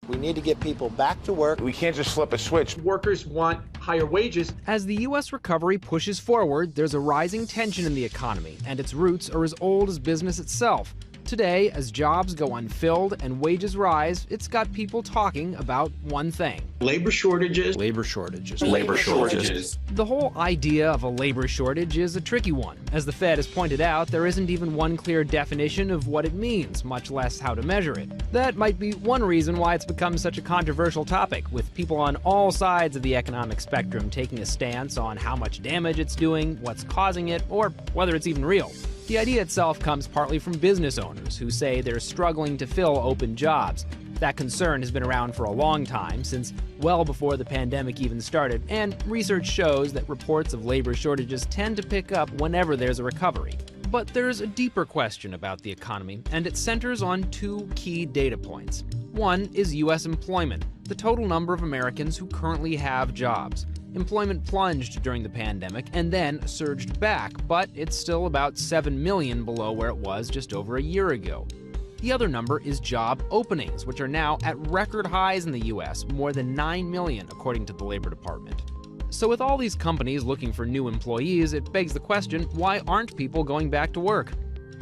We need to get people back to work. We can't just flip a switch. Workers want higher wages. As the U.S. recovery pushes forward, there's a rising tension in the economy, and its roots are as old as business itself. Today, as jobs go unfilled and wages rise, it's got people talking about one thing. Labor shortages. Labor shortages. Labor shortages. The whole idea of a labor shortage is a tricky one. As the Fed has pointed out, there isn't even one clear definition of what it means, much less how to measure it. That might be one reason why it's become such a controversial topic, with people on all sides of the economic spectrum taking a stance on how much damage it's doing, what's causing it, or whether it's even real. The idea itself comes partly from business owners who say they're struggling to fill open jobs. That concern has been around for a long time, since well before the pandemic even started, and research shows that reports of labor shortages tend to pick up whenever there's a recovery. But there's a deeper question about the economy, and it centers on two key data points. One is U.S. employment, the total number of Americans who currently have jobs. Employment plunged during the pandemic and then surged back, but it's still about 7 million below where it was just over a year ago. The other number is job openings, which are now at record highs in the U.S., more than 9 million, according to the Labor Department. So with all these companies looking for new employees, it begs the question, why aren't people going back to work?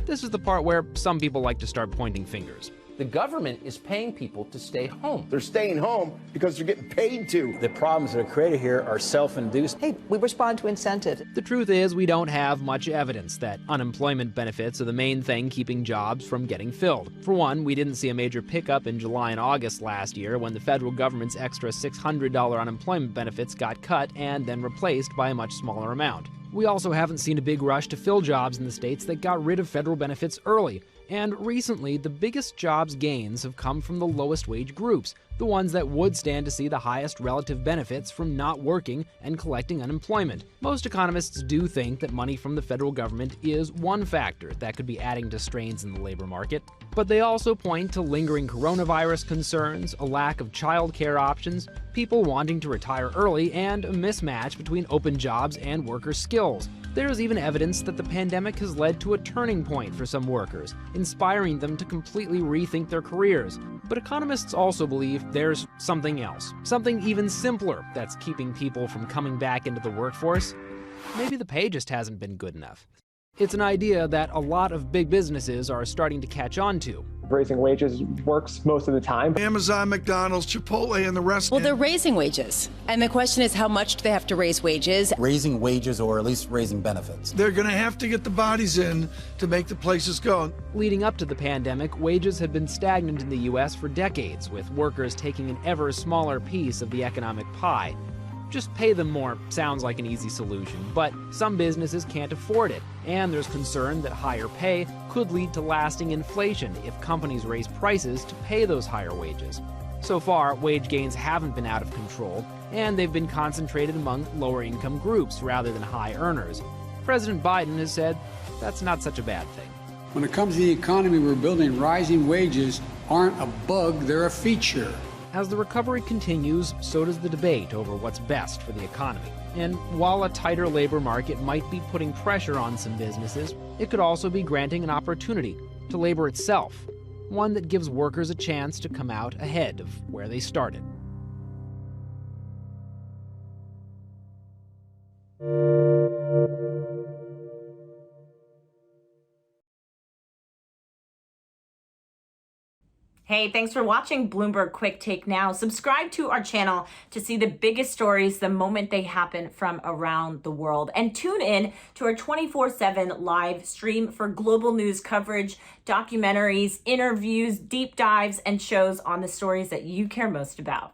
This is the part where some people like to start pointing fingers. The government is paying people to stay home. They're staying home because they're getting paid to. The problems that are created here are self-induced. Hey, we respond to incentives. The truth is, we don't have much evidence that unemployment benefits are the main thing keeping jobs from getting filled. For one, we didn't see a major pickup in July and August last year when the federal government's extra $600 unemployment benefits got cut and then replaced by a much smaller amount. We also haven't seen a big rush to fill jobs in the states that got rid of federal benefits early. And recently, the biggest jobs gains have come from the lowest wage groups, the ones that would stand to see the highest relative benefits from not working and collecting unemployment. Most economists do think that money from the federal government is one factor that could be adding to strains in the labor market, but they also point to lingering coronavirus concerns, a lack of childcare options, people wanting to retire early, and a mismatch between open jobs and worker skills. There is even evidence that the pandemic has led to a turning point for some workers, inspiring them to completely rethink their careers. But economists also believe there's something else, something even simpler that's keeping people from coming back into the workforce. Maybe the pay just hasn't been good enough. It's an idea that a lot of big businesses are starting to catch on to. Raising wages works most of the time. Amazon, McDonald's, Chipotle, and the rest. Well, they're raising wages. And the question is, how much do they have to raise wages? Raising wages, or at least raising benefits. They're going to have to get the bodies in to make the places go. Leading up to the pandemic, wages had been stagnant in the U.S. for decades, with workers taking an ever smaller piece of the economic pie. Just pay them more sounds like an easy solution, but some businesses can't afford it, and there's concern that higher pay could lead to lasting inflation if companies raise prices to pay those higher wages. So far, wage gains haven't been out of control, and they've been concentrated among lower-income groups rather than high earners. President Biden has said that's not such a bad thing. When it comes to the economy, we're building rising wages aren't a bug, they're a feature. As the recovery continues, so does the debate over what's best for the economy. And while a tighter labor market might be putting pressure on some businesses, it could also be granting an opportunity to labor itself, one that gives workers a chance to come out ahead of where they started. Hey, thanks for watching Bloomberg Quick Take Now. Subscribe to our channel to see the biggest stories the moment they happen from around the world. And tune in to our 24/7 live stream for global news coverage, documentaries, interviews, deep dives, and shows on the stories that you care most about.